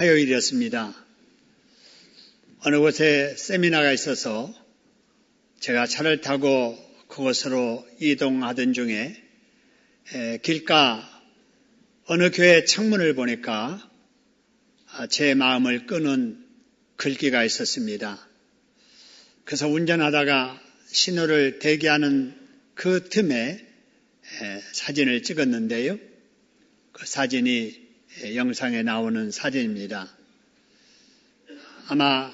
화요일이었습니다. 어느 곳에 세미나가 있어서 제가 차를 타고 그곳으로 이동하던 중에 길가 어느 교회 창문을 보니까 제 마음을 끄는 글귀가 있었습니다. 그래서 운전하다가 신호를 대기하는 그 틈에 사진을 찍었는데요. 그 사진이 영상에 나오는 사진입니다. 아마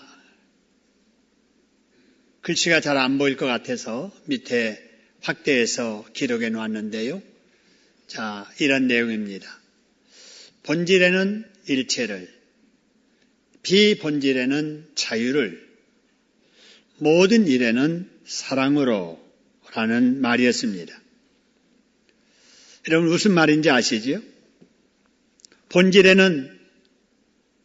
글씨가 잘 안 보일 것 같아서 밑에 확대해서 기록해 놓았는데요. 자, 이런 내용입니다. 본질에는 일체를, 비본질에는 자유를, 모든 일에는 사랑으로 라는 말이었습니다. 여러분 무슨 말인지 아시죠? 본질에는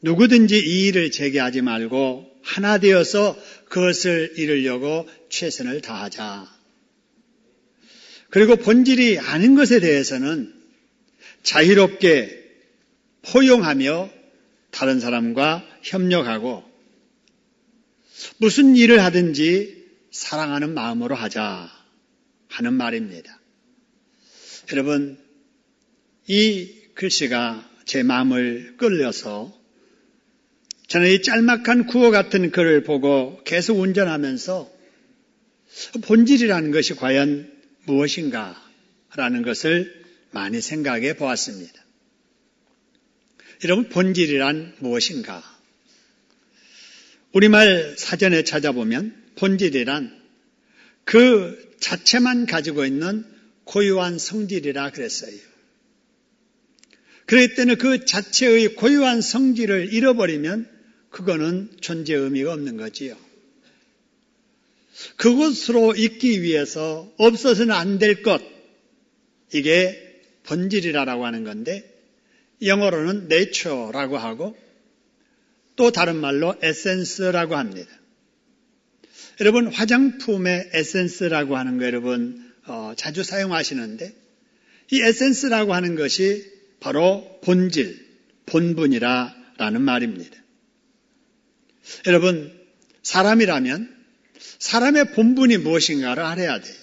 누구든지 이 일을 제기하지 말고 하나 되어서 그것을 이루려고 최선을 다하자. 그리고 본질이 아닌 것에 대해서는 자유롭게 포용하며 다른 사람과 협력하고 무슨 일을 하든지 사랑하는 마음으로 하자 하는 말입니다. 여러분, 이 글씨가 제 마음을 끌려서 저는 이 짤막한 구호 같은 글을 보고 계속 운전하면서 본질이라는 것이 과연 무엇인가 라는 것을 많이 생각해 보았습니다. 여러분, 본질이란 무엇인가? 우리말 사전에 찾아보면 본질이란 그 자체만 가지고 있는 고유한 성질이라 그랬어요. 그렇기 때문에 그 자체의 고유한 성질을 잃어버리면 그거는 존재 의미가 없는 거지요. 그것으로 있기 위해서 없어서는 안 될 것, 이게 본질이라고 하는 건데 영어로는 nature라고 하고 또 다른 말로 essence라고 합니다. 여러분 화장품의 essence라고 하는 거 여러분 자주 사용하시는데 이 essence라고 하는 것이 바로 본질, 본분이라는 말입니다. 여러분 사람이라면 사람의 본분이 무엇인가를 알아야 돼요.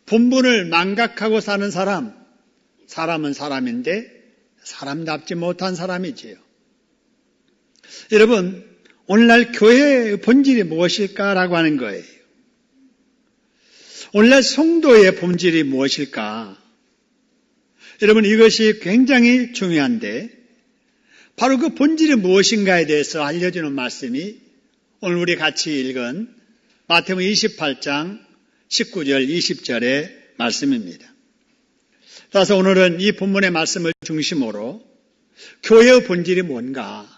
본분을 망각하고 사는 사람은 사람인데 사람답지 못한 사람이지요. 여러분 오늘날 교회의 본질이 무엇일까라고 하는 거예요. 오늘날 성도의 본질이 무엇일까? 여러분 이것이 굉장히 중요한데 바로 그 본질이 무엇인가에 대해서 알려주는 말씀이 오늘 우리 같이 읽은 마태복음 28장 19절 20절의 말씀입니다. 따라서 오늘은 이 본문의 말씀을 중심으로 교회의 본질이 뭔가,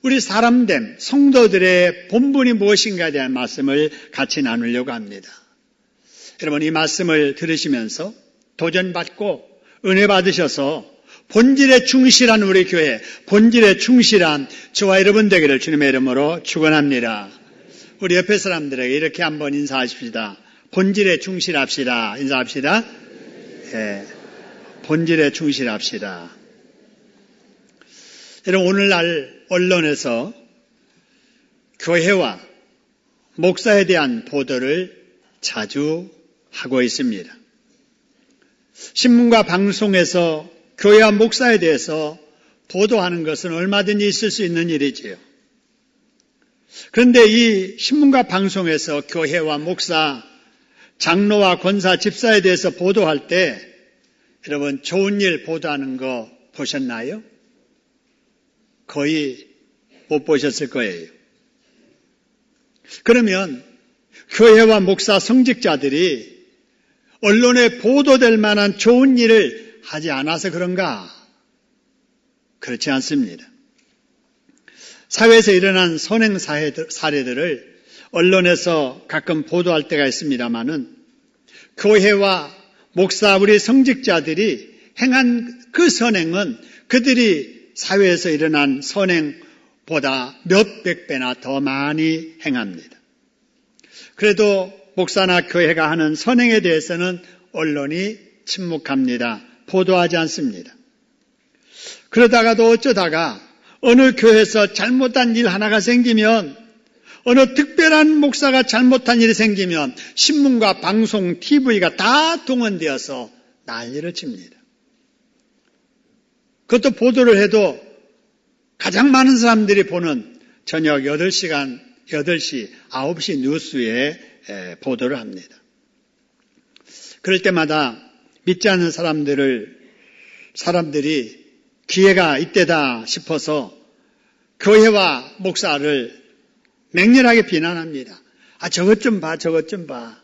우리 사람됨, 성도들의 본분이 무엇인가에 대한 말씀을 같이 나누려고 합니다. 여러분 이 말씀을 들으시면서 도전받고 은혜 받으셔서 본질에 충실한 우리 교회, 본질에 충실한 저와 여러분 되기를 주님의 이름으로 축원합니다. 우리 옆에 사람들에게 이렇게 한번 인사하십시다. 본질에 충실합시다. 인사합시다. 네, 본질에 충실합시다. 여러분 오늘날 언론에서 교회와 목사에 대한 보도를 자주 하고 있습니다. 신문과 방송에서 교회와 목사에 대해서 보도하는 것은 얼마든지 있을 수 있는 일이지요. 그런데 이 신문과 방송에서 교회와 목사, 장로와 권사, 집사에 대해서 보도할 때 여러분 좋은 일 보도하는 거 보셨나요? 거의 못 보셨을 거예요. 그러면 교회와 목사, 성직자들이 언론에 보도될 만한 좋은 일을 하지 않아서 그런가? 그렇지 않습니다. 사회에서 일어난 선행 사례들을 언론에서 가끔 보도할 때가 있습니다마는 교회와 목사, 우리 성직자들이 행한 그 선행은 그들이 사회에서 일어난 선행보다 몇백 배나 더 많이 행합니다. 그래도 목사나 교회가 하는 선행에 대해서는 언론이 침묵합니다. 보도하지 않습니다. 그러다가도 어쩌다가 어느 교회에서 잘못한 일 하나가 생기면, 어느 특별한 목사가 잘못한 일이 생기면 신문과 방송, TV가 다 동원되어서 난리를 칩니다. 그것도 보도를 해도 가장 많은 사람들이 보는 저녁 8시, 9시 뉴스에 보도를 합니다. 그럴 때마다 믿지 않는 사람들이 기회가 이때다 싶어서 교회와 목사를 맹렬하게 비난합니다. 저것 좀 봐, 저것 좀 봐.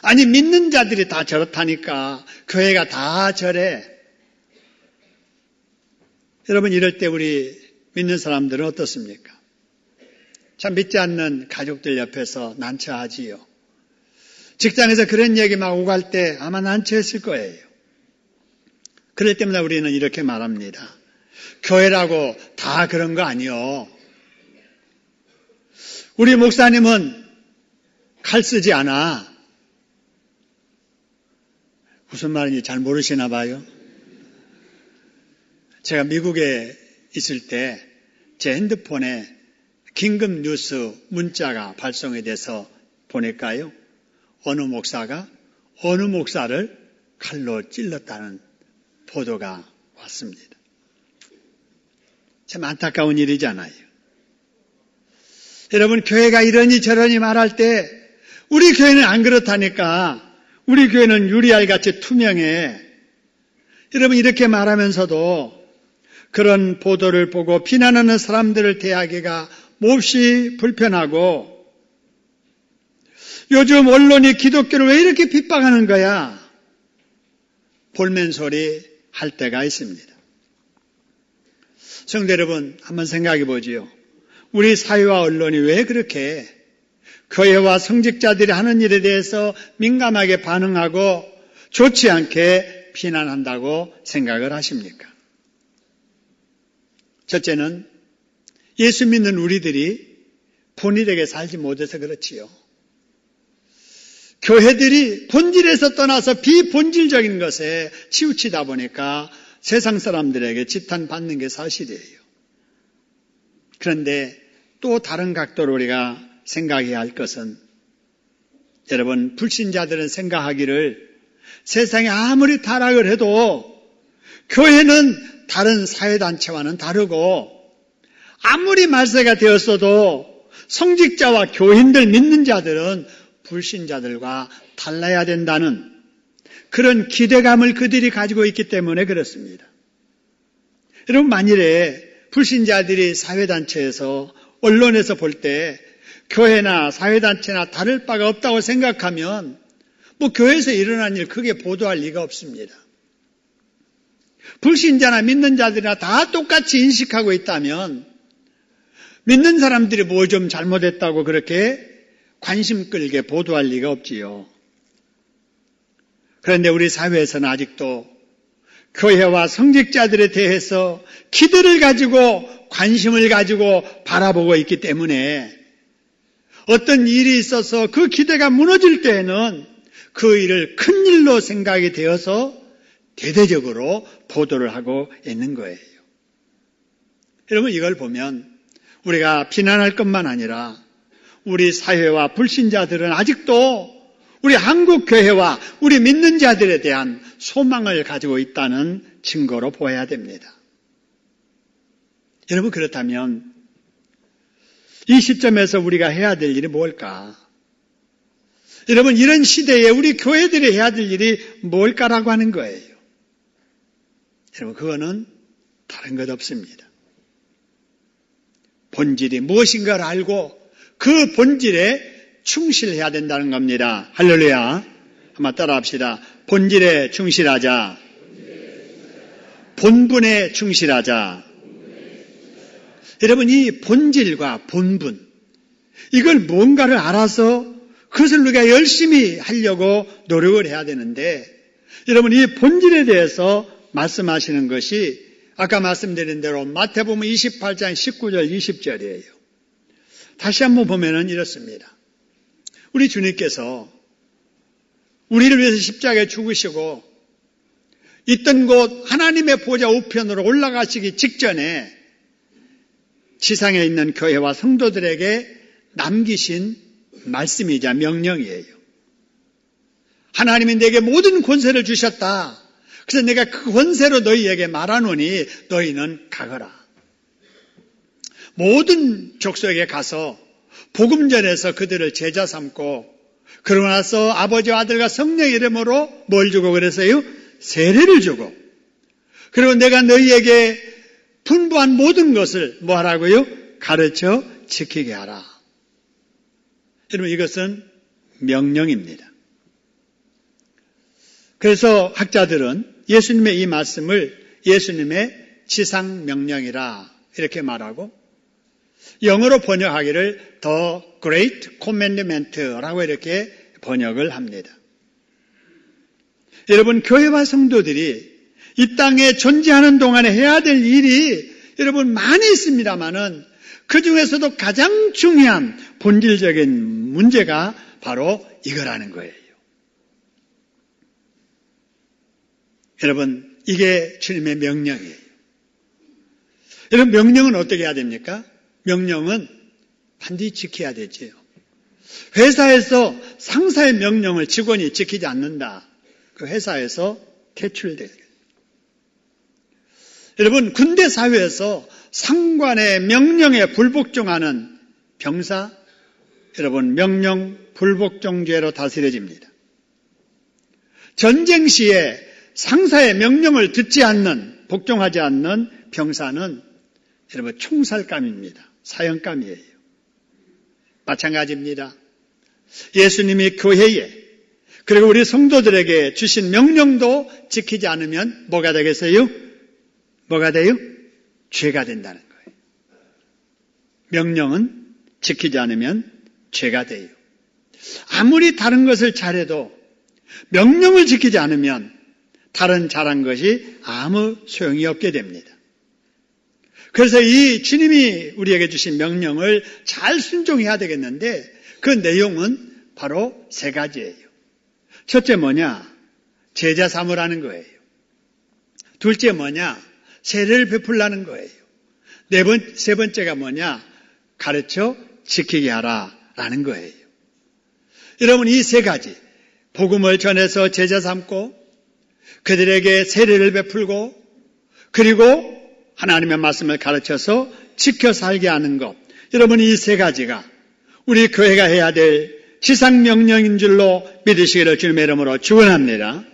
아니, 믿는 자들이 다 저렇다니까. 교회가 다 저래. 여러분, 이럴 때 우리 믿는 사람들은 어떻습니까? 참 믿지 않는 가족들 옆에서 난처하지요. 직장에서 그런 얘기 막 오갈 때 아마 난처했을 거예요. 그럴 때마다 우리는 이렇게 말합니다. 교회라고 다 그런 거 아니요. 우리 목사님은 칼 쓰지 않아. 무슨 말인지 잘 모르시나 봐요. 제가 미국에 있을 때 제 핸드폰에 긴급 뉴스 문자가 발송이 돼서 보낼까요? 어느 목사가 어느 목사를 칼로 찔렀다는 보도가 왔습니다. 참 안타까운 일이잖아요. 여러분, 교회가 이러니 저러니 말할 때 우리 교회는 안 그렇다니까. 우리 교회는 유리알같이 투명해. 여러분, 이렇게 말하면서도 그런 보도를 보고 비난하는 사람들을 대하기가 몹시 불편하고, 요즘 언론이 기독교를 왜 이렇게 핍박하는 거야? 볼멘소리 할 때가 있습니다. 성도 여러분, 한번 생각해 보지요. 우리 사회와 언론이 왜 그렇게 교회와 성직자들이 하는 일에 대해서 민감하게 반응하고 좋지 않게 비난한다고 생각을 하십니까? 첫째는 예수 믿는 우리들이 본일에게 살지 못해서 그렇지요. 교회들이 본질에서 떠나서 비본질적인 것에 치우치다 보니까 세상 사람들에게 지탄받는 게 사실이에요. 그런데 또 다른 각도로 우리가 생각해야 할 것은, 여러분, 불신자들은 생각하기를 세상에 아무리 타락을 해도 교회는 다른 사회단체와는 다르고, 아무리 말세가 되었어도 성직자와 교인들 믿는 자들은 불신자들과 달라야 된다는 그런 기대감을 그들이 가지고 있기 때문에 그렇습니다. 여러분, 만일에 불신자들이 사회단체에서 언론에서 볼 때 교회나 사회단체나 다를 바가 없다고 생각하면 교회에서 일어난 일 크게 보도할 리가 없습니다. 불신자나 믿는 자들이나 다 똑같이 인식하고 있다면 믿는 사람들이 뭐 좀 잘못했다고 그렇게 관심 끌게 보도할 리가 없지요. 그런데 우리 사회에서는 아직도 교회와 성직자들에 대해서 기대를 가지고 관심을 가지고 바라보고 있기 때문에 어떤 일이 있어서 그 기대가 무너질 때에는 그 일을 큰 일로 생각이 되어서 대대적으로 보도를 하고 있는 거예요. 여러분, 이걸 보면 우리가 비난할 것만 아니라 우리 사회와 불신자들은 아직도 우리 한국 교회와 우리 믿는 자들에 대한 소망을 가지고 있다는 증거로 보아야 됩니다. 여러분, 그렇다면 이 시점에서 우리가 해야 될 일이 뭘까? 여러분, 이런 시대에 우리 교회들이 해야 될 일이 뭘까라고 하는 거예요. 여러분, 그거는 다른 것 없습니다. 본질이 무엇인가를 알고 그 본질에 충실해야 된다는 겁니다. 할렐루야. 한번 따라합시다. 본질에 충실하자. 본분에 충실하자. 여러분, 이 본질과 본분, 이걸 뭔가를 알아서 그것을 우리가 열심히 하려고 노력을 해야 되는데, 여러분, 이 본질에 대해서 말씀하시는 것이 아까 말씀드린 대로 마태복음 28장 19절 20절이에요. 다시 한번 보면은 이렇습니다. 우리 주님께서 우리를 위해서 십자가에 죽으시고 있던 곳 하나님의 보좌 우편으로 올라가시기 직전에 지상에 있는 교회와 성도들에게 남기신 말씀이자 명령이에요. 하나님이 내게 모든 권세를 주셨다. 그래서 내가 그 권세로 너희에게 말하노니 너희는 가거라. 모든 족속에게 가서 복음 전해서 그들을 제자 삼고, 그러고 나서 아버지와 아들과 성령의 이름으로 뭘 주고 그랬어요? 세례를 주고, 그리고 내가 너희에게 분부한 모든 것을 뭐 하라고요? 가르쳐 지키게 하라. 여러분, 이것은 명령입니다. 그래서 학자들은 예수님의 이 말씀을 예수님의 지상 명령이라 이렇게 말하고, 영어로 번역하기를 The Great Commandment라고 이렇게 번역을 합니다. 여러분, 교회와 성도들이 이 땅에 존재하는 동안에 해야 될 일이 여러분 많이 있습니다만은 그 중에서도 가장 중요한 본질적인 문제가 바로 이거라는 거예요. 여러분, 이게 주님의 명령이에요. 여러분, 명령은 어떻게 해야 됩니까? 명령은 반드시 지켜야 되지요. 회사에서 상사의 명령을 직원이 지키지 않는다. 그 회사에서 퇴출돼요. 여러분, 군대 사회에서 상관의 명령에 불복종하는 병사, 여러분, 명령 불복종죄로 다스려집니다. 전쟁 시에 상사의 명령을 듣지 않는, 복종하지 않는 병사는 여러분 총살감입니다. 사형감이에요. 마찬가지입니다. 예수님이 교회에 그리고 우리 성도들에게 주신 명령도 지키지 않으면 뭐가 되겠어요? 뭐가 돼요? 죄가 된다는 거예요. 명령은 지키지 않으면 죄가 돼요. 아무리 다른 것을 잘해도 명령을 지키지 않으면 다른 잘한 것이 아무 소용이 없게 됩니다. 그래서 이 주님이 우리에게 주신 명령을 잘 순종해야 되겠는데 그 내용은 바로 세 가지예요. 첫째 뭐냐? 제자 삼으라는 거예요. 둘째 뭐냐? 세례를 베풀라는 거예요. 세 번째가 뭐냐? 가르쳐 지키게 하라라는 거예요. 여러분, 이 세 가지, 복음을 전해서 제자 삼고 그들에게 세례를 베풀고 그리고 하나님의 말씀을 가르쳐서 지켜 살게 하는 것, 여러분, 이 세 가지가 우리 교회가 해야 될 지상명령인 줄로 믿으시기를 주님의 이름으로 축원합니다.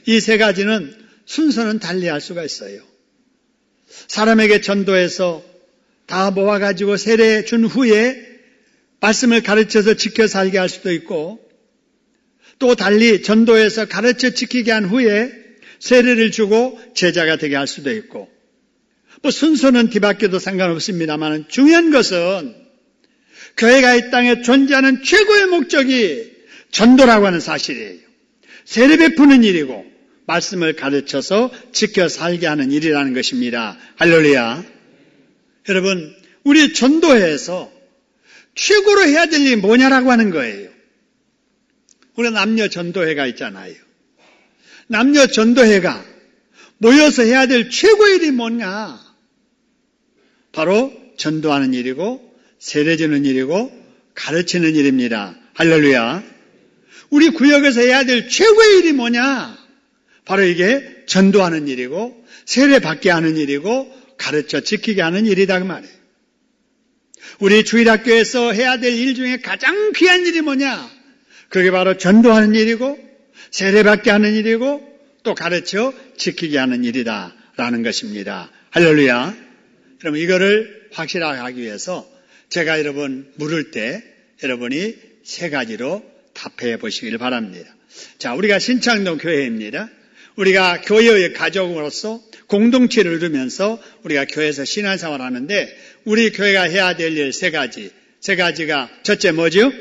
이 세 가지는 순서는 달리할 수가 있어요. 사람에게 전도해서 다 모아가지고 세례 준 후에 말씀을 가르쳐서 지켜 살게 할 수도 있고, 또 달리 전도해서 가르쳐 지키게 한 후에 세례를 주고 제자가 되게 할 수도 있고, 뭐 순서는 뒤바뀌어도 상관없습니다만 중요한 것은 교회가 이 땅에 존재하는 최고의 목적이 전도라고 하는 사실이에요. 세례 베푸는 일이고 말씀을 가르쳐서 지켜 살게 하는 일이라는 것입니다. 할렐루야. 여러분, 우리 전도회에서 최고로 해야 될 일이 뭐냐라고 하는 거예요. 우리 남녀 전도회가 있잖아요. 남녀 전도회가 모여서 해야 될 최고의 일이 뭐냐? 바로 전도하는 일이고 세례 주는 일이고 가르치는 일입니다. 할렐루야. 우리 구역에서 해야 될 최고의 일이 뭐냐? 바로 이게 전도하는 일이고 세례 받게 하는 일이고 가르쳐 지키게 하는 일이다 그 말이에요. 우리 주일학교에서 해야 될 일 중에 가장 귀한 일이 뭐냐? 그게 바로 전도하는 일이고 세례 받게 하는 일이고 또 가르쳐 지키게 하는 일이다라는 것입니다. 할렐루야. 그럼 이거를 확실하게 하기 위해서 제가 여러분 물을 때 여러분이 세 가지로 답해 보시길 바랍니다. 자, 우리가 신창동 교회입니다. 우리가 교회의 가족으로서 공동체를 이루면서 우리가 교회에서 신앙생활을 하는데 우리 교회가 해야 될 일 세 가지. 세 가지가 첫째 뭐죠?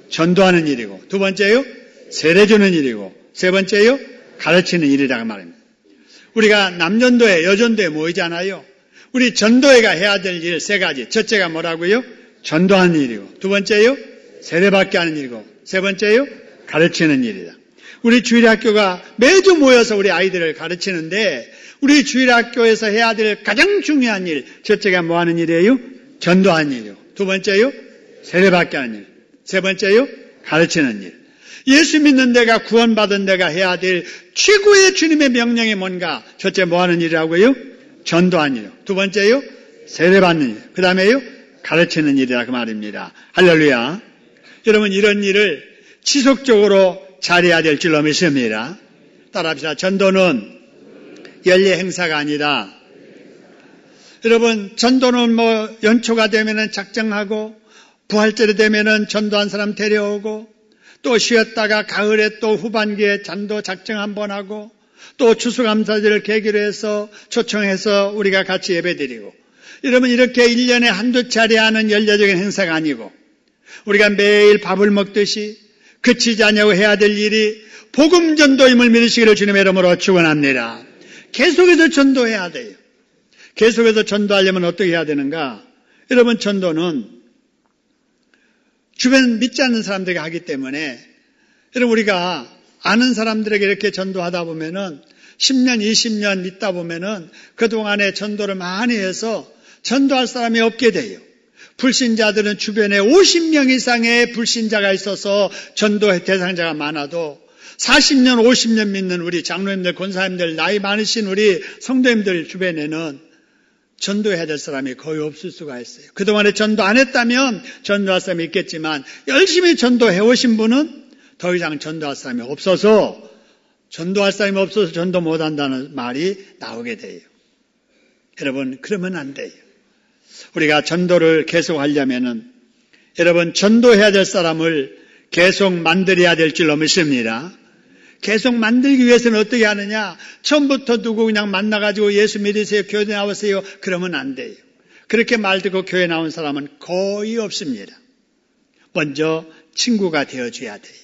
전도하는 일이고, 두 번째요? 세례 주는 일이고, 세 번째요? 가르치는 일이라고 말합니다. 우리가 남전도회, 여전도회 모이잖아요. 우리 전도회가 해야 될 일 세 가지. 첫째가 뭐라고요? 전도하는 일이고, 두 번째요? 세례받게 하는 일이고, 세 번째요? 가르치는 일이다. 우리 주일학교가 매주 모여서 우리 아이들을 가르치는데 우리 주일학교에서 해야 될 가장 중요한 일, 첫째가 뭐 하는 일이에요? 전도한 일이요. 두 번째요, 세례받게 하는 일. 세 번째요, 가르치는 일. 예수 믿는 데가 구원받은 데가 해야 될 최고의 주님의 명령이 뭔가? 첫째 뭐 하는 일이라고요? 전도한 일이요. 두 번째요, 세례받는 일. 그 다음에요, 가르치는 일이라 그 말입니다. 할렐루야. 여러분 이런 일을 지속적으로 잘해야 될 줄로 믿습니다. 따라합시다. 전도는 연례 행사가 아니라, 여러분 전도는 뭐 연초가 되면은 작정하고 부활절이 되면은 전도한 사람 데려오고 또 쉬었다가 가을에 또 후반기에 전도 작정 한번 하고 또 추수감사절을 계기로 해서 초청해서 우리가 같이 예배드리고, 여러분 이렇게 1년에 한두 차례 하는 연례적인 행사가 아니고 우리가 매일 밥을 먹듯이 그치지 않냐고 해야 될 일이 복음 전도임을 믿으시기를 주님의 이름으로 축원합니다. 계속해서 전도해야 돼요. 계속해서 전도하려면 어떻게 해야 되는가? 여러분 전도는 주변 믿지 않는 사람들에게 하기 때문에, 여러분 우리가 아는 사람들에게 이렇게 전도하다 보면은 10년, 20년 있다 보면은 그동안에 전도를 많이 해서 전도할 사람이 없게 돼요. 불신자들은 주변에 50명 이상의 불신자가 있어서 전도의 대상자가 많아도 40년, 50년 믿는 우리 장로님들, 권사님들, 나이 많으신 우리 성도님들 주변에는 전도해야 될 사람이 거의 없을 수가 있어요. 그동안에 전도 안 했다면 전도할 사람이 있겠지만 열심히 전도해 오신 분은 더 이상 전도할 사람이 없어서 전도 못한다는 말이 나오게 돼요. 여러분 그러면 안 돼요. 우리가 전도를 계속 하려면은 여러분 전도해야 될 사람을 계속 만들어야 될 줄로 믿습니다. 계속 만들기 위해서는 어떻게 하느냐? 처음부터 누구 그냥 만나가지고 예수 믿으세요, 교회 나오세요, 그러면 안 돼요. 그렇게 말 듣고 교회 나온 사람은 거의 없습니다. 먼저 친구가 되어줘야 돼요.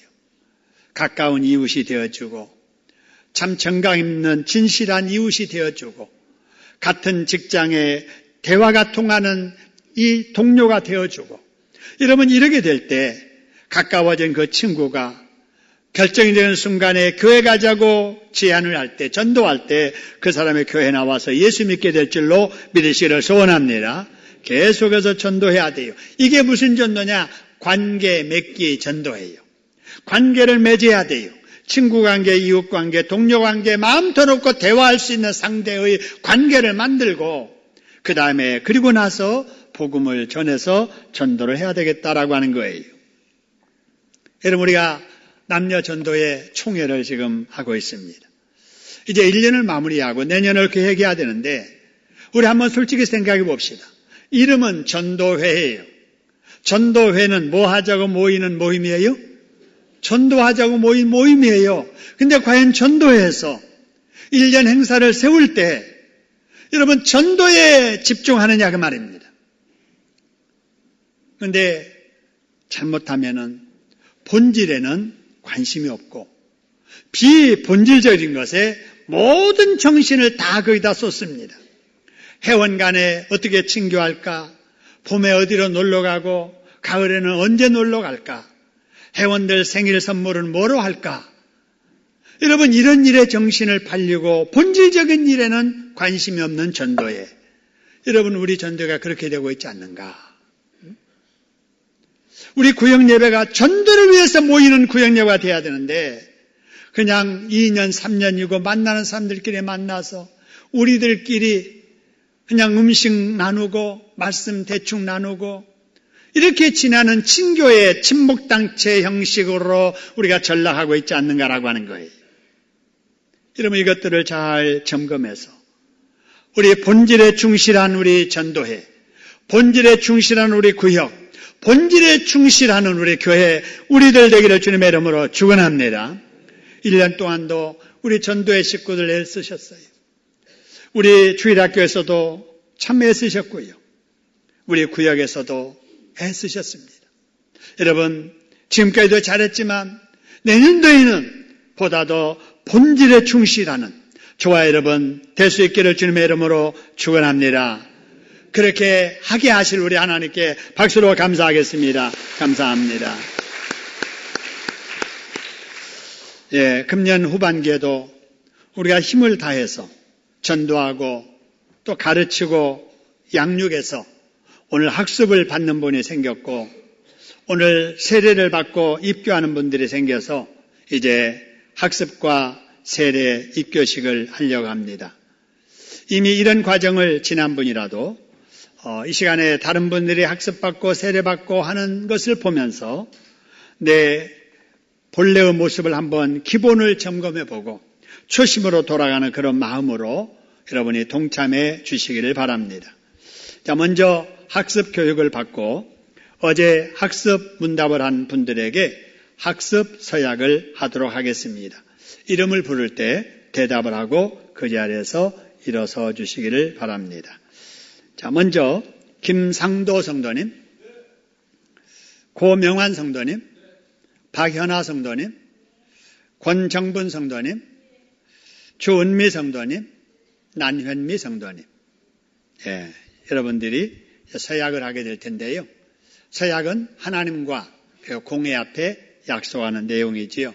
가까운 이웃이 되어주고, 참 정감 있는 진실한 이웃이 되어주고, 같은 직장에 대화가 통하는 이 동료가 되어주고, 여러분 이렇게 될 때 가까워진 그 친구가 결정이 되는 순간에 교회 가자고 제안을 할 때, 전도할 때 그 사람의 교회에 나와서 예수 믿게 될 줄로 믿으시기를 소원합니다. 계속해서 전도해야 돼요. 이게 무슨 전도냐? 관계 맺기 전도예요. 관계를 맺어야 돼요. 친구관계, 이웃관계, 동료관계, 마음 터놓고 대화할 수 있는 상대의 관계를 만들고 그 다음에 그리고 나서 복음을 전해서 전도를 해야 되겠다라고 하는 거예요. 여러분 우리가 남녀 전도의 총회를 지금 하고 있습니다. 이제 1년을 마무리하고 내년을 계획해야 되는데 우리 한번 솔직히 생각해 봅시다. 이름은 전도회예요. 전도회는 뭐 하자고 모이는 모임이에요? 전도하자고 모인 모임이에요. 근데 과연 전도회에서 1년 행사를 세울 때 여러분 전도에 집중하느냐 그 말입니다. 그런데 잘못하면은 본질에는 관심이 없고 비본질적인 것에 모든 정신을 다 거기다 쏟습니다. 회원 간에 어떻게 친교할까? 봄에 어디로 놀러 가고 가을에는 언제 놀러 갈까? 회원들 생일 선물은 뭐로 할까? 여러분 이런 일에 정신을 팔리고 본질적인 일에는 관심이 없는 전도에 여러분 우리 전도가 그렇게 되고 있지 않는가? 우리 구역예배가 전도를 위해서 모이는 구역예배가 돼야 되는데 그냥 2년, 3년이고 만나는 사람들끼리 만나서 우리들끼리 그냥 음식 나누고 말씀 대충 나누고 이렇게 지나는 친교의 친목단체 형식으로 우리가 전락하고 있지 않는가라고 하는 거예요. 여러분 이것들을 잘 점검해서 우리 본질에 충실한 우리 전도회, 본질에 충실한 우리 구역, 본질에 충실하는 우리 교회, 우리들 되기를 주님의 이름으로 축원합니다. 1년 동안도 우리 전도회 식구들 애쓰셨어요. 우리 주일학교에서도 참 애쓰셨고요. 우리 구역에서도 애쓰셨습니다. 여러분 지금까지도 잘했지만 내년도에는 보다 더 본질에 충실하는 저와 여러분 될 수 있기를 주님의 이름으로 축원합니다. 그렇게 하게 하실 우리 하나님께 박수로 감사하겠습니다. 감사합니다. 금년 후반기에도 우리가 힘을 다해서 전도하고 또 가르치고 양육해서 오늘 학습을 받는 분이 생겼고 오늘 세례를 받고 입교하는 분들이 생겨서 이제 학습과 세례 입교식을 하려고 합니다. 이미 이런 과정을 지난 분이라도 이 시간에 다른 분들이 학습받고 세례받고 하는 것을 보면서 내 본래의 모습을 한번 기본을 점검해보고 초심으로 돌아가는 그런 마음으로 여러분이 동참해 주시기를 바랍니다. 자, 먼저 학습 교육을 받고 어제 학습 문답을 한 분들에게 학습 서약을 하도록 하겠습니다. 이름을 부를 때 대답을 하고 그 자리에서 일어서 주시기를 바랍니다. 자, 먼저 김상도 성도님, 고명환 성도님, 박현아 성도님, 권정분 성도님, 주은미 성도님, 난현미 성도님. 예, 여러분들이 서약을 하게 될 텐데요. 서약은 하나님과 공회 앞에 약속하는 내용이지요.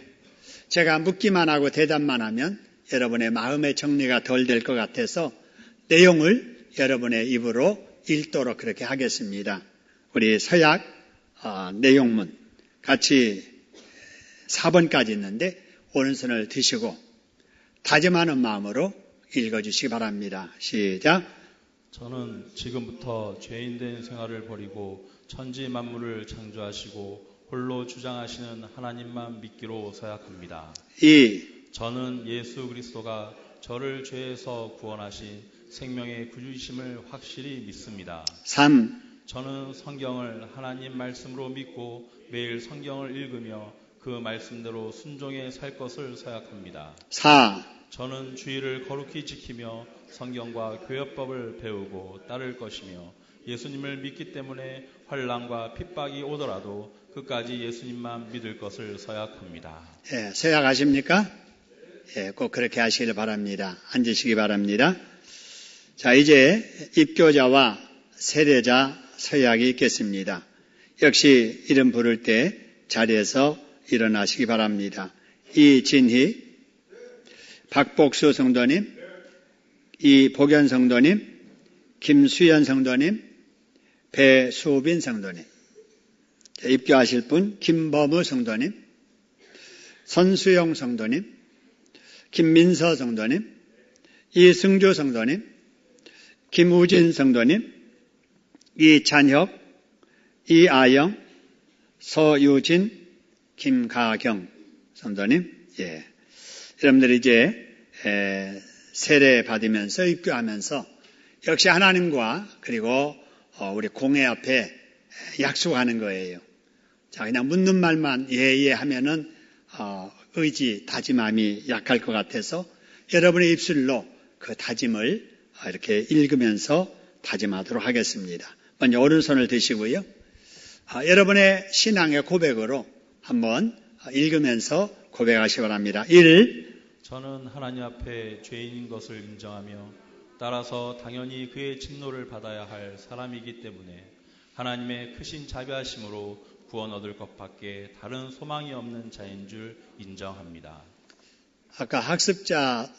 제가 묻기만 하고 대답만 하면 여러분의 마음의 정리가 덜 될 것 같아서 내용을 여러분의 입으로 읽도록 그렇게 하겠습니다. 우리 서약 내용문 같이 4번까지 있는데 오른손을 드시고 다짐하는 마음으로 읽어주시기 바랍니다. 시작. 저는 지금부터 죄인된 생활을 버리고 천지 만물을 창조하시고 홀로 주장하시는 하나님만 믿기로 서약합니다. 2. 저는 예수 그리스도가 저를 죄에서 구원하신 생명의 구주이심을 확실히 믿습니다. 3. 저는 성경을 하나님 말씀으로 믿고 매일 성경을 읽으며 그 말씀대로 순종해 살 것을 서약합니다. 4. 저는 주의를 거룩히 지키며 성경과 교회법을 배우고 따를 것이며 예수님을 믿기 때문에 환난과 핍박이 오더라도 끝까지 예수님만 믿을 것을 서약합니다. 예, 서약하십니까? 예, 꼭 그렇게 하시길 바랍니다. 앉으시기 바랍니다. 자, 이제 입교자와 세례자 서약이 있겠습니다. 역시 이름 부를 때 자리에서 일어나시기 바랍니다. 이진희, 박복수 성도님, 이복연 성도님, 김수연 성도님, 배수빈 성도님. 입교하실 분 김범우 성도님, 선수영 성도님, 김민서 성도님, 이승주 성도님, 김우진 성도님, 이찬혁, 이아영, 서유진, 김가경 성도님. 예. 여러분들이 이제 세례 받으면서 입교하면서 역시 하나님과 그리고 우리 공회 앞에 약속하는 거예요. 자, 그냥 묻는 말만 예 하면은 의지, 다짐함이 약할 것 같아서 여러분의 입술로 그 다짐을 이렇게 읽으면서 다짐하도록 하겠습니다. 먼저 오른손을 드시고요. 여러분의 신앙의 고백으로 한번 읽으면서 고백하시기 바랍니다. 1. 저는 하나님 앞에 죄인인 것을 인정하며 따라서 당연히 그의 진노를 받아야 할 사람이기 때문에 하나님의 크신 자비하심으로 구원 얻을 것밖에 다른 소망이 없는 자인 줄 인정합니다. 아까 학습자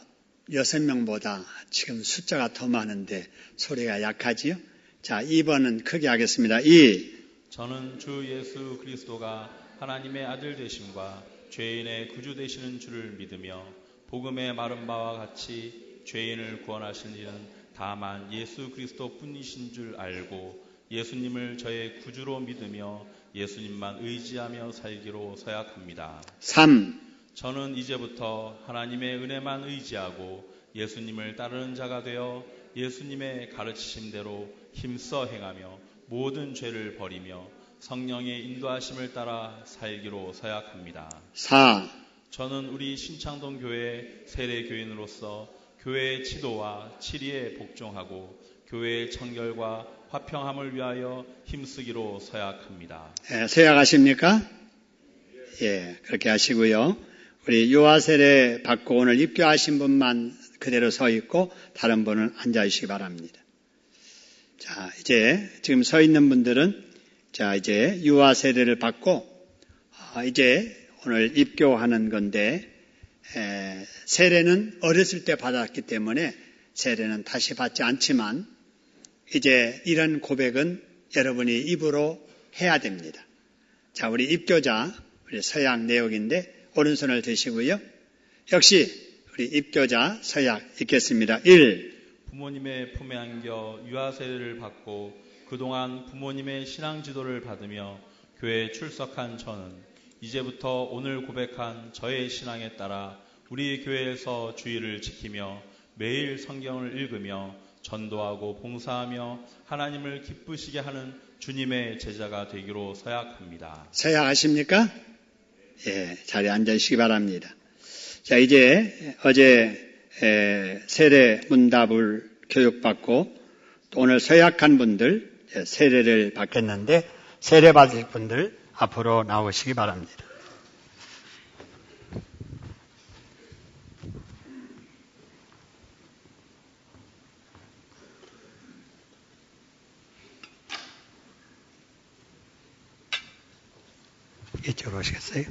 6명보다 지금 숫자가 더 많은데 소리가 약하지요? 자, 2번은 크게 하겠습니다. 2. 저는 주 예수 그리스도가 하나님의 아들 되심과 죄인의 구주 되시는 줄을 믿으며 복음의 말한 바와 같이 죄인을 구원하시는 이는 다만 예수 그리스도 뿐이신 줄 알고 예수님을 저의 구주로 믿으며 예수님만 의지하며 살기로 서약합니다. 3. 저는 이제부터 하나님의 은혜만 의지하고 예수님을 따르는 자가 되어 예수님의 가르치심대로 힘써 행하며 모든 죄를 버리며 성령의 인도하심을 따라 살기로 서약합니다. 4. 저는 우리 신창동 교회 세례교인으로서 교회의 지도와 치리에 복종하고 교회의 청결과 화평함을 위하여 힘쓰기로 서약합니다. 예, 서약하십니까? 예, 그렇게 하시고요. 우리 유아 세례 받고 오늘 입교하신 분만 그대로 서 있고 다른 분은 앉아 있시기 바랍니다. 자, 이제 지금 서 있는 분들은 자, 이제 유아 세례를 받고 이제 오늘 입교하는 건데 세례는 어렸을 때 받았기 때문에 세례는 다시 받지 않지만 이제 이런 고백은 여러분이 입으로 해야 됩니다. 자, 우리 입교자, 우리 서약 내역인데 오른손을 드시고요. 역시 우리 입교자 서약 읽겠습니다. 1. 부모님의 품에 안겨 유아 세례를 받고 그동안 부모님의 신앙 지도를 받으며 교회에 출석한 저는 이제부터 오늘 고백한 저의 신앙에 따라 우리 교회에서 주의를 지키며 매일 성경을 읽으며 전도하고 봉사하며 하나님을 기쁘시게 하는 주님의 제자가 되기로 서약합니다. 서약하십니까? 예, 자리에 앉으시기 바랍니다. 자, 이제 어제 세례 문답을 교육받고 또 오늘 서약한 분들 세례를 받겠는데 세례 받을 분들 앞으로 나오시기 바랍니다. 이쪽으로 오시겠어요?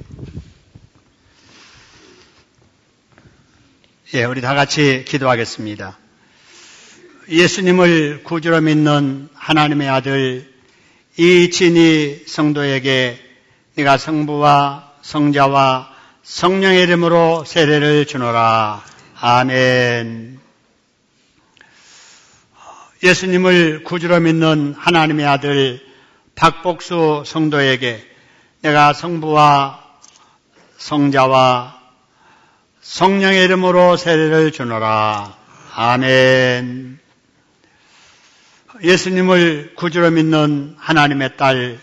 예, 우리 다 같이 기도하겠습니다. 예수님을 구주로 믿는 하나님의 아들 이진희 성도에게 네가 성부와 성자와 성령의 이름으로 세례를 주노라. 아멘. 예수님을 구주로 믿는 하나님의 아들 박복수 성도에게 내가 성부와 성자와 성령의 이름으로 세례를 주노라. 아멘. 예수님을 구주로 믿는 하나님의 딸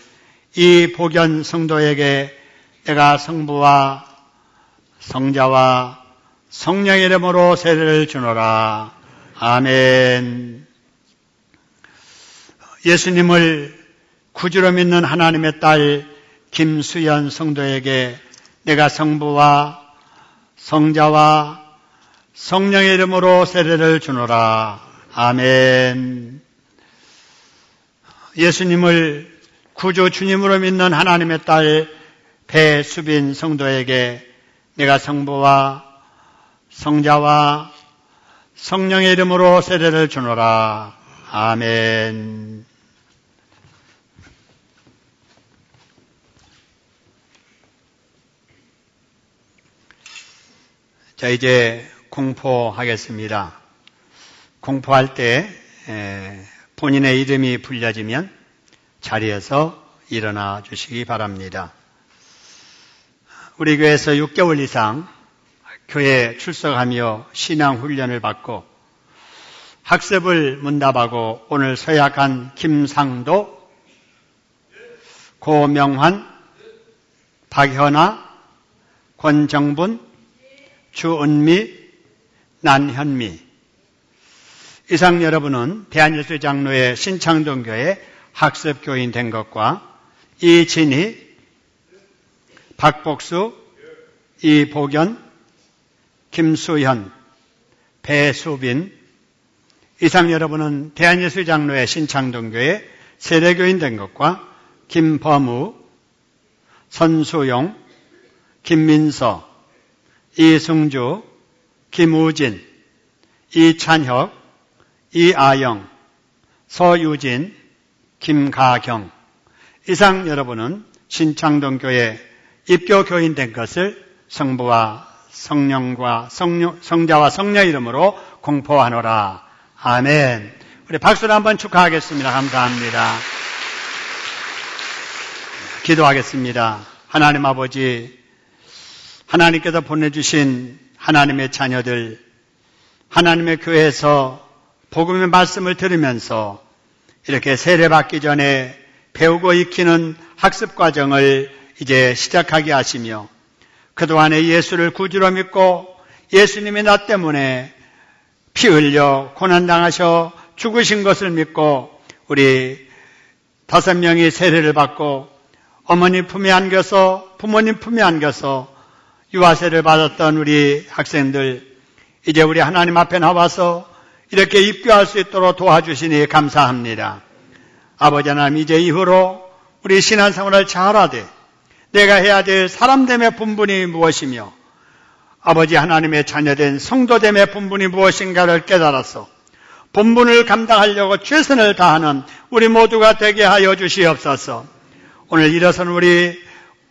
이복연 성도에게 내가 성부와 성자와 성령의 이름으로 세례를 주노라. 아멘. 예수님을 구주로 믿는 하나님의 딸 김수연 성도에게 내가 성부와 성자와 성령의 이름으로 세례를 주노라. 아멘. 예수님을 구주 주님으로 믿는 하나님의 딸 배수빈 성도에게 내가 성부와 성자와 성령의 이름으로 세례를 주노라. 아멘. 자, 이제 공포하겠습니다. 공포할 때 본인의 이름이 불려지면 자리에서 일어나 주시기 바랍니다. 우리 교회에서 6개월 이상 교회에 출석하며 신앙훈련을 받고 학습을 문답하고 오늘 서약한 김상도, 고명환, 박현아, 권정분, 주은미, 난현미 이상 여러분은 대한예수장로회 신창동교회 학습교인 된 것과 이진희, 박복수, 이복연, 김수현, 배수빈 이상 여러분은 대한예수장로회 신창동교회 세례교인 된 것과 김범우, 선수용, 김민서, 이승주, 김우진, 이찬혁, 이아영, 서유진, 김가경 이상 여러분은 신창동교회 입교교인 된 것을 성부와 성자와 성령 이름으로 공포하노라. 아멘. 우리 박수로 한번 축하하겠습니다. 감사합니다. 기도하겠습니다. 하나님 아버지, 하나님께서 보내주신 하나님의 자녀들, 하나님의 교회에서 복음의 말씀을 들으면서 이렇게 세례받기 전에 배우고 익히는 학습 과정을 이제 시작하게 하시며 그동안에 예수를 구주로 믿고 예수님이 나 때문에 피 흘려 고난당하셔 죽으신 것을 믿고 우리 5명이 세례를 받고 어머니 품에 안겨서 부모님 품에 안겨서 유아세를 받았던 우리 학생들 이제 우리 하나님 앞에 나와서 이렇게 입교할 수 있도록 도와주시니 감사합니다. 아버지 하나님 이제 이후로 우리 신앙생활을 잘하되 내가 해야 될 사람됨의 분분이 무엇이며 아버지 하나님의 자녀된 성도됨의 분분이 무엇인가를 깨달아서 본분을 감당하려고 최선을 다하는 우리 모두가 되게 하여 주시옵소서. 오늘 일어선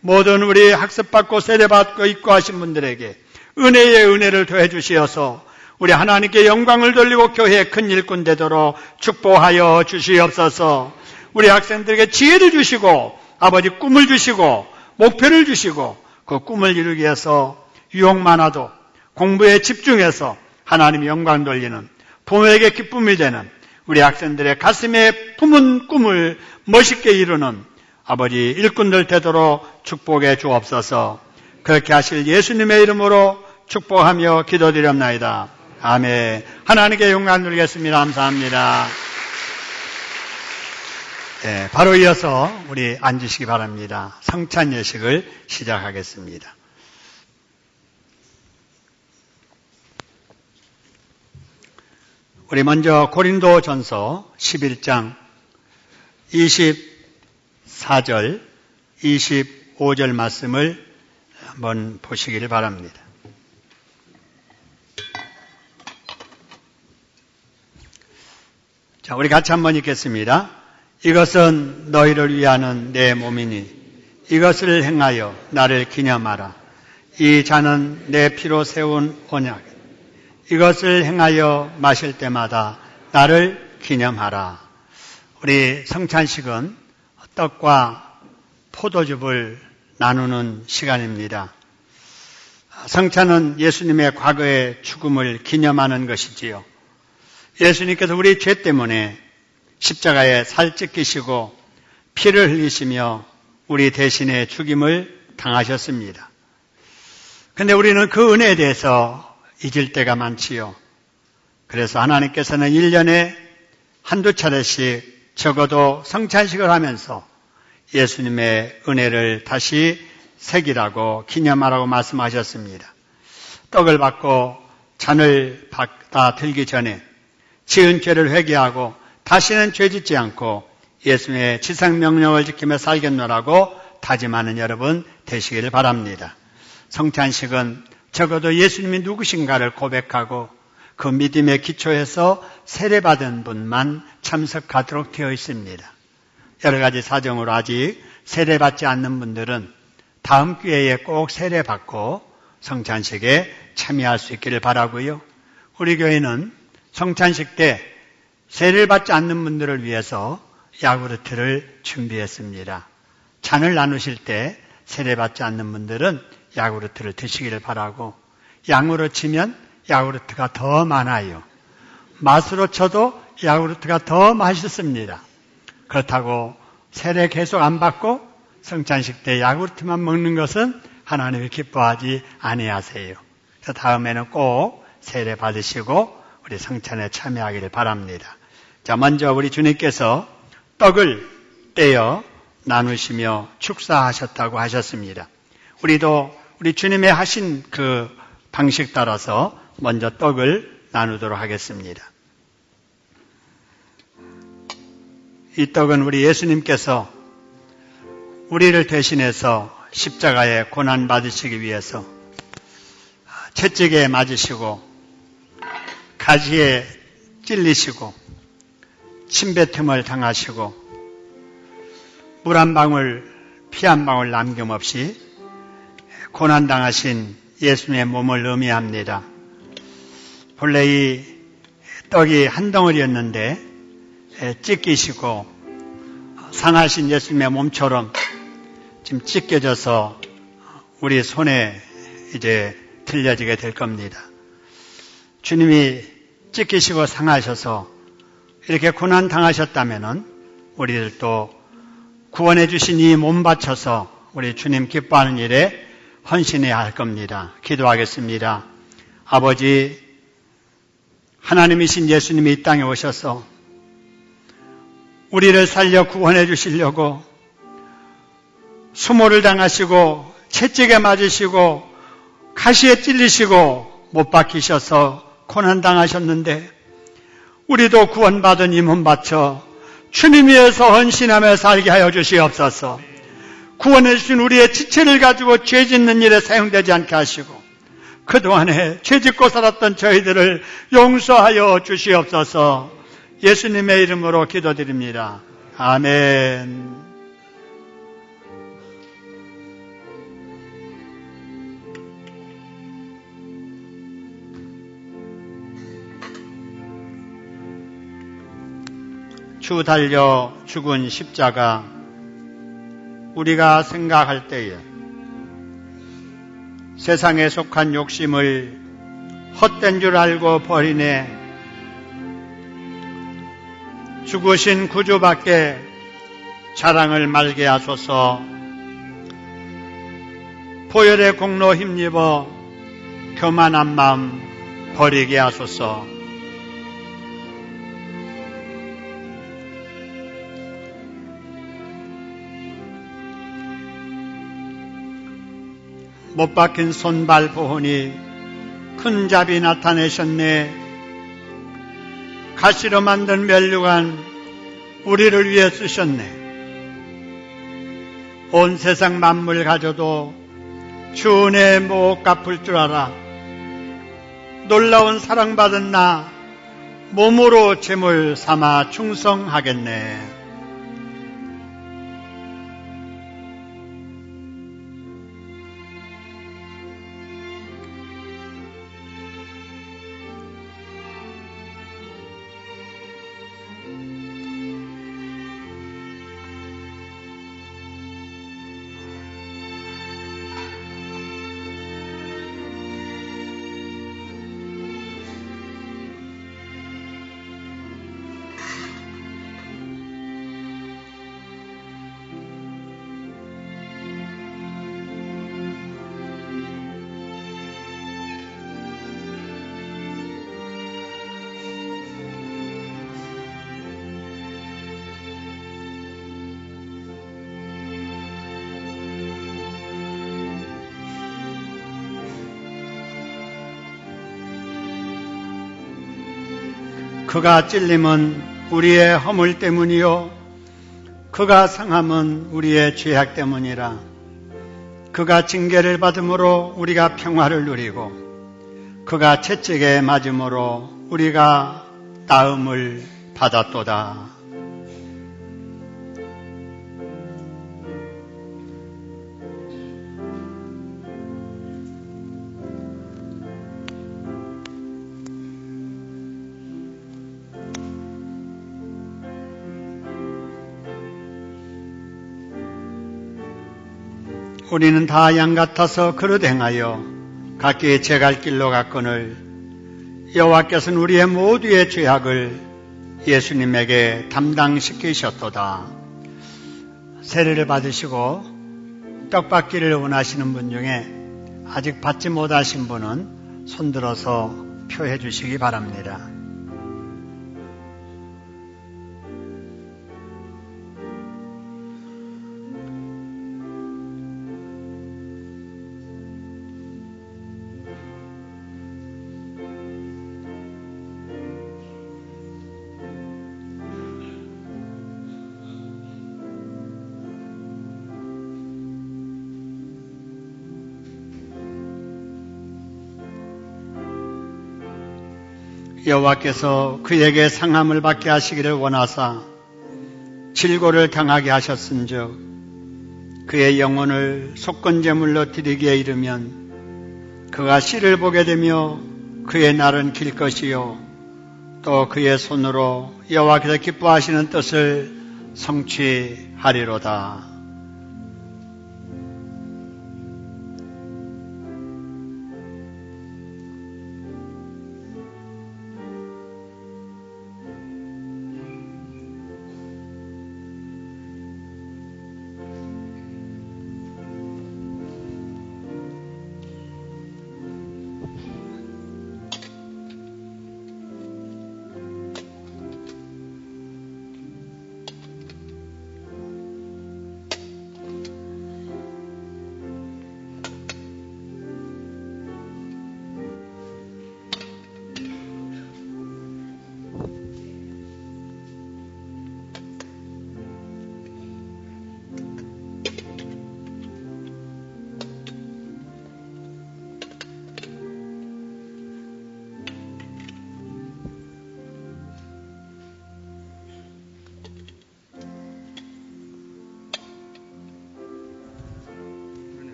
모든 우리 학습받고 세례받고 입고하신 분들에게 은혜의 은혜를 더해 주시어서 우리 하나님께 영광을 돌리고 교회의 큰 일꾼 되도록 축복하여 주시옵소서. 우리 학생들에게 지혜를 주시고 아버지 꿈을 주시고 목표를 주시고 그 꿈을 이루기 위해서 유혹 많아도 공부에 집중해서 하나님 영광 돌리는 부모에게 기쁨이 되는 우리 학생들의 가슴에 품은 꿈을 멋있게 이루는 아버지 일꾼들 되도록 축복해 주옵소서. 그렇게 하실 예수님의 이름으로 축복하며 기도드렸나이다. 아멘. 하나님께 영광 돌리겠습니다. 감사합니다. 네, 바로 이어서 우리 앉으시기 바랍니다. 성찬 예식을 시작하겠습니다. 우리 먼저 고린도전서 11장 24절, 25절 말씀을 한번 보시길 바랍니다. 자, 우리 같이 한번 읽겠습니다. 이것은 너희를 위하는 내 몸이니 이것을 행하여 나를 기념하라. 이 잔은 내 피로 세운 언약. 이것을 행하여 마실 때마다 나를 기념하라. 우리 성찬식은 떡과 포도즙을 나누는 시간입니다. 성찬은 예수님의 과거의 죽음을 기념하는 것이지요. 예수님께서 우리 죄 때문에 십자가에 살 찢기시고 피를 흘리시며 우리 대신에 죽임을 당하셨습니다. 그런데 우리는 그 은혜에 대해서 잊을 때가 많지요. 그래서 하나님께서는 1년에 한두 차례씩 적어도 성찬식을 하면서 예수님의 은혜를 다시 새기라고 기념하라고 말씀하셨습니다. 떡을 받고 잔을 받아 들기 전에 지은 죄를 회개하고 다시는 죄짓지 않고 예수님의 지상명령을 지키며 살겠노라고 다짐하는 여러분 되시기를 바랍니다. 성찬식은 적어도 예수님이 누구신가를 고백하고 그 믿음에 기초해서 세례받은 분만 참석하도록 되어 있습니다. 여러 가지 사정으로 아직 세례받지 않는 분들은 다음 기회에 꼭 세례받고 성찬식에 참여할 수 있기를 바라고요. 우리 교회는 성찬식 때 세례를 받지 않는 분들을 위해서 야구르트를 준비했습니다. 잔을 나누실 때 세례받지 않는 분들은 야구르트를 드시기를 바라고, 양으로 치면 야구르트가 더 많아요. 맛으로 쳐도 야구르트가 더 맛있습니다. 그렇다고 세례 계속 안 받고 성찬식 때 야구르트만 먹는 것은 하나님이 기뻐하지 아니하세요. 그래서 다음에는 꼭 세례 받으시고 우리 성찬에 참여하기를 바랍니다. 자, 먼저 우리 주님께서 떡을 떼어 나누시며 축사하셨다고 하셨습니다. 우리도 우리 주님의 하신 그 방식 따라서 먼저 떡을 나누도록 하겠습니다. 이 떡은 우리 예수님께서 우리를 대신해서 십자가에 고난 받으시기 위해서 채찍에 맞으시고 가지에 찔리시고 침뱉음을 당하시고 물 한 방울, 피 한 방울 남김없이 고난당하신 예수님의 몸을 의미합니다. 본래 이 떡이 한 덩어리였는데 찢기시고 상하신 예수님의 몸처럼 지금 찢겨져서 우리 손에 이제 들려지게 될 겁니다. 주님이 찢기시고 상하셔서 이렇게 고난 당하셨다면은 우리들도 구원해 주신 이 몸 바쳐서 우리 주님 기뻐하는 일에 헌신해야 할 겁니다. 기도하겠습니다. 아버지, 하나님이신 예수님이 이 땅에 오셔서 우리를 살려 구원해 주시려고 수모를 당하시고 채찍에 맞으시고 가시에 찔리시고 못 박히셔서 고난당하셨는데 우리도 구원받은 이 몸 바쳐 주님 위해서 헌신하며 살게 하여 주시옵소서. 구원해 주신 우리의 지체를 가지고 죄 짓는 일에 사용되지 않게 하시고 그동안에 죄짓고 살았던 저희들을 용서하여 주시옵소서. 예수님의 이름으로 기도드립니다. 아멘. 주 달려 죽은 십자가, 우리가 생각할 때에 세상에 속한 욕심을 헛된 줄 알고 버리네. 죽으신 구주밖에 자랑을 말게 하소서. 보혈의 공로 힘입어 교만한 마음 버리게 하소서. 못 박힌 손발 보호니 큰 잡이 나타내셨네. 가시로 만든 면류관 우리를 위해 쓰셨네. 온 세상 만물 가져도 주 은혜에 못 갚을 줄 알아. 놀라운 사랑받은 나 몸으로 제물 삼아 충성하겠네. 그가 찔림은 우리의 허물 때문이요 그가 상함은 우리의 죄악 때문이라. 그가 징계를 받음으로 우리가 평화를 누리고 그가 채찍에 맞음으로 우리가 나음을 받았도다. 우리는 다 양 같아서 그릇 행하여 각기 제갈 길로 갔거늘 여호와께서는 우리의 모두의 죄악을 예수님에게 담당시키셨도다. 세례를 받으시고 떡 받기를 원하시는 분 중에 아직 받지 못하신 분은 손들어서 표해 주시기 바랍니다. 여호와께서 그에게 상함을 받게 하시기를 원하사 질고를 당하게 하셨은즉 그의 영혼을 속건제물로 드리기에 이르면 그가 씨를 보게 되며 그의 날은 길 것이요 또 그의 손으로 여호와께서 기뻐하시는 뜻을 성취하리로다.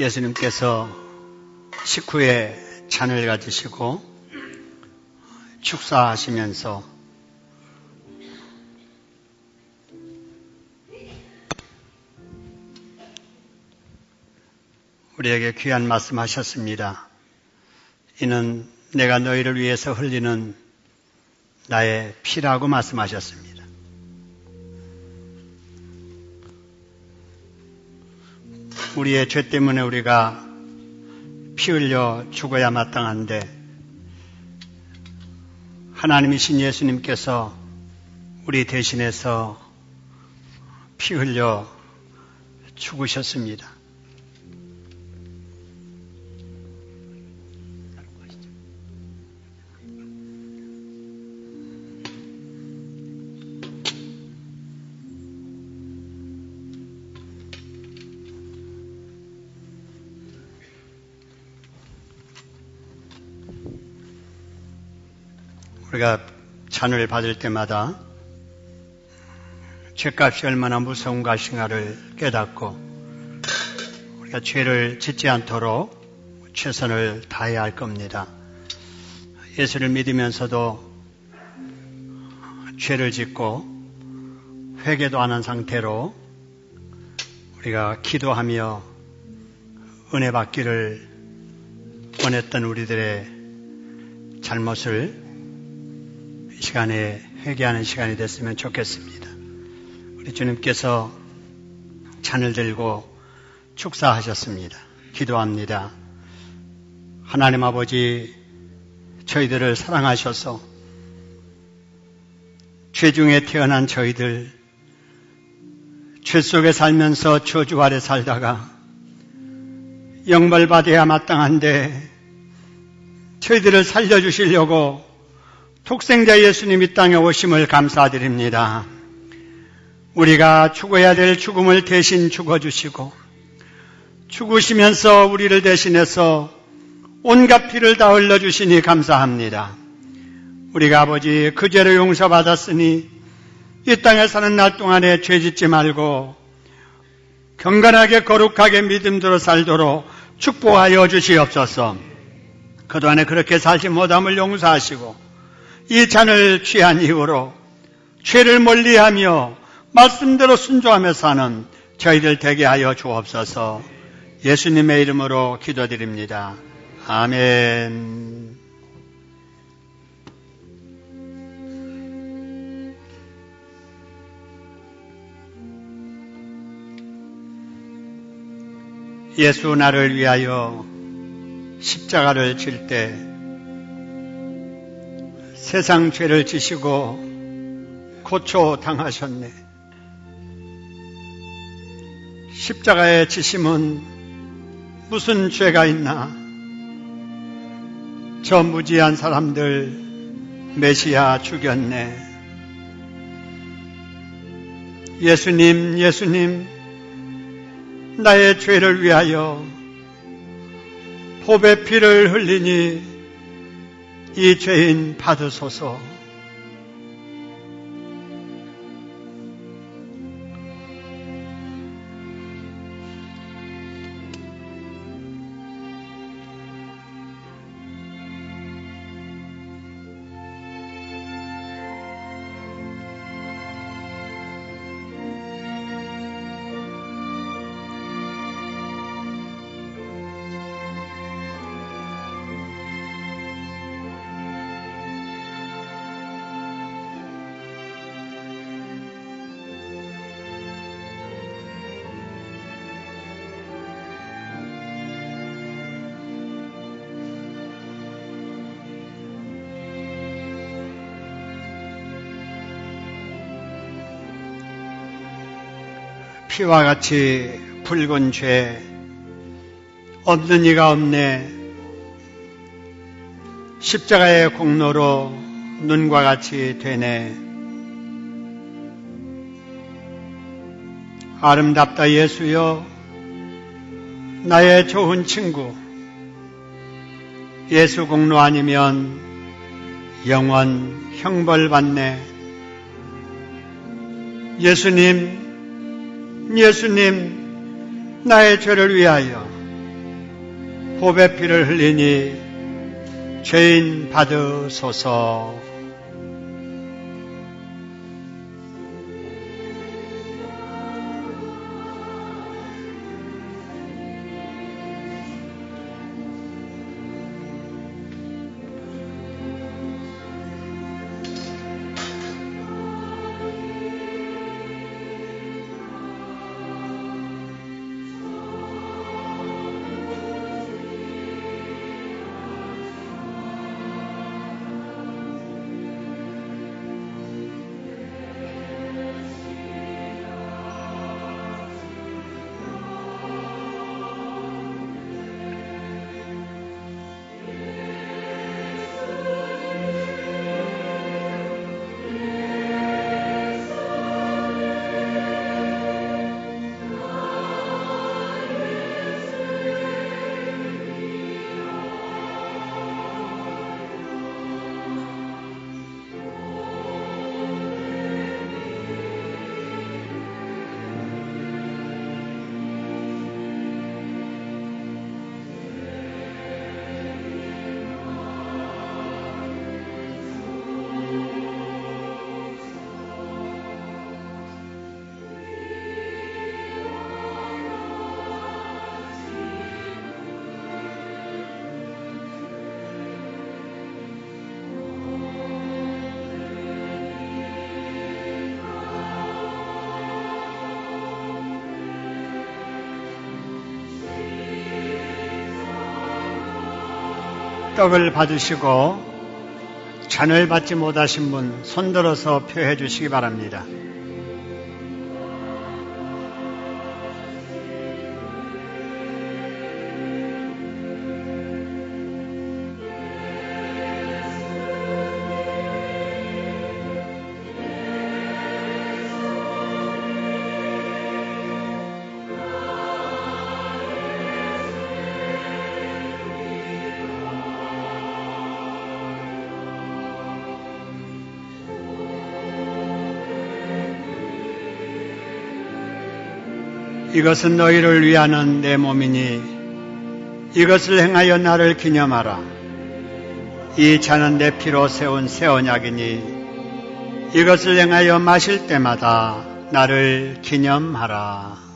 예수님께서 식후에 잔을 가지시고 축사하시면서 우리에게 귀한 말씀하셨습니다. 이는 내가 너희를 위해서 흘리는 나의 피라고 말씀하셨습니다. 우리의 죄 때문에 우리가 피 흘려 죽어야 마땅한데 하나님이신 예수님께서 우리 대신해서 피 흘려 죽으셨습니다. 우리가 잔을 받을 때마다 죄값이 얼마나 무서운 것인가를 깨닫고 우리가 죄를 짓지 않도록 최선을 다해야 할 겁니다. 예수를 믿으면서도 죄를 짓고 회개도 안 한 상태로 우리가 기도하며 은혜 받기를 원했던 우리들의 잘못을 이 시간에 회개하는 시간이 됐으면 좋겠습니다. 우리 주님께서 잔을 들고 축사하셨습니다. 기도합니다. 하나님 아버지, 저희들을 사랑하셔서 죄 중에 태어난 저희들, 죄 속에 살면서 저주 아래 살다가 영벌받아야 마땅한데 저희들을 살려주시려고 독생자 예수님 이 땅에 오심을 감사드립니다. 우리가 죽어야 될 죽음을 대신 죽어주시고 죽으시면서 우리를 대신해서 온갖 피를 다 흘려주시니 감사합니다. 우리가 아버지 그 죄로 용서받았으니 이 땅에 사는 날 동안에 죄짓지 말고 경건하게 거룩하게 믿음대로 살도록 축복하여 주시옵소서. 그동안에 그렇게 살지 못함을 용서하시고 이 잔을 취한 이후로 죄를 멀리하며 말씀대로 순종하며 사는 저희들 되게 하여 주옵소서. 예수님의 이름으로 기도드립니다. 아멘. 예수 나를 위하여 십자가를 질 때 세상 죄를 지시고 고초당하셨네. 십자가의 지심은 무슨 죄가 있나? 저 무지한 사람들 메시아 죽였네. 예수님, 예수님, 나의 죄를 위하여 보배 피를 흘리니 이 죄인 받으소서. 피와 같이 붉은 죄 없는 이가 없네. 십자가의 공로로 눈과 같이 되네. 아름답다 예수여, 나의 좋은 친구. 예수 공로 아니면 영원 형벌받네. 예수님, 예수님, 나의 죄를 위하여 보배 피를 흘리니 죄인 받으소서. 떡을 받으시고 잔을 받지 못하신 분 손들어서 표해 주시기 바랍니다. 이것은 너희를 위하는 내 몸이니 이것을 행하여 나를 기념하라. 이 잔은 내 피로 세운 새 언약이니 이것을 행하여 마실 때마다 나를 기념하라.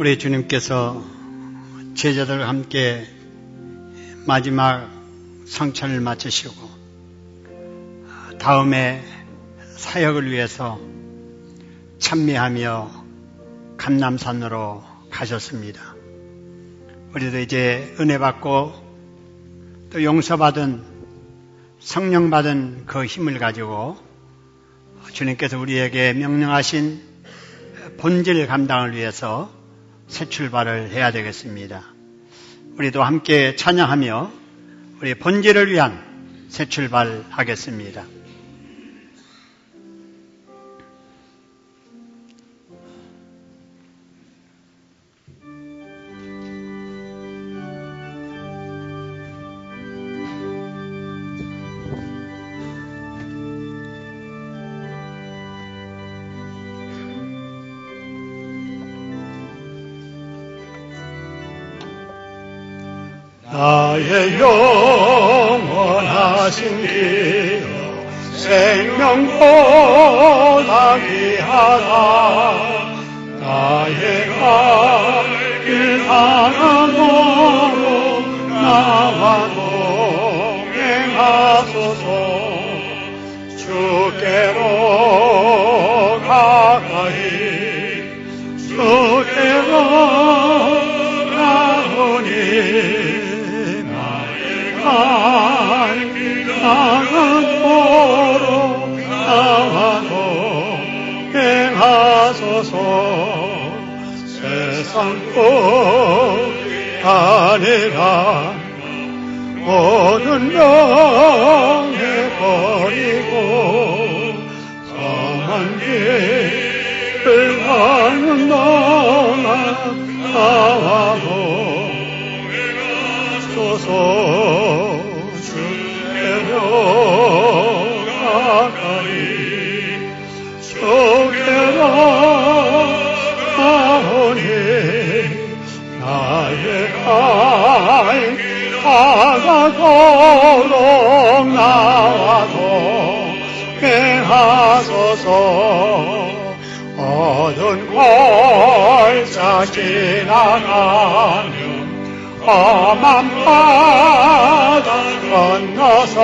우리 주님께서 제자들과 함께 마지막 성찬을 마치시고 다음에 사역을 위해서 찬미하며 감람산으로 가셨습니다. 우리도 이제 은혜 받고 또 용서받은 성령 받은 그 힘을 가지고 주님께서 우리에게 명령하신 본질 감당을 위해서 새 출발을 해야 되겠습니다. 우리도 함께 찬양하며 우리 본질을 위한 새 출발하겠습니다. 나의 영원하신 기여 생명보다 귀하다. 나의 갈 길 하나로 나와 동행하소서. 주께로 가까이 주께로 가오니 나가도록 나와도 행하소서. 세상 끝 아니라 모든 명예 버리고 험한 길을 가는 동안 나와도 소서. 주께로 가까이 주께로 가오니 나의 갈 다가도록 나와도 행하소서. 어두운 골짜 지나가며 험한 바다 건너서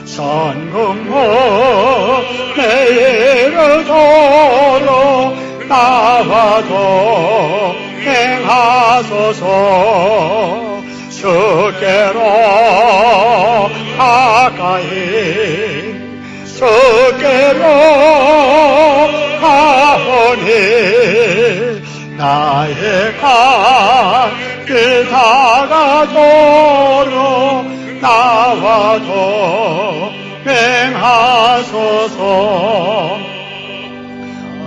선국문에 이르도록 나와도 행하소서. 주께로 가까이 주께로 가오니 나의 길 다가도록 나와도 행하소서.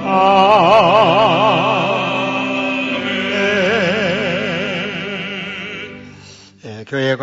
아멘. 교회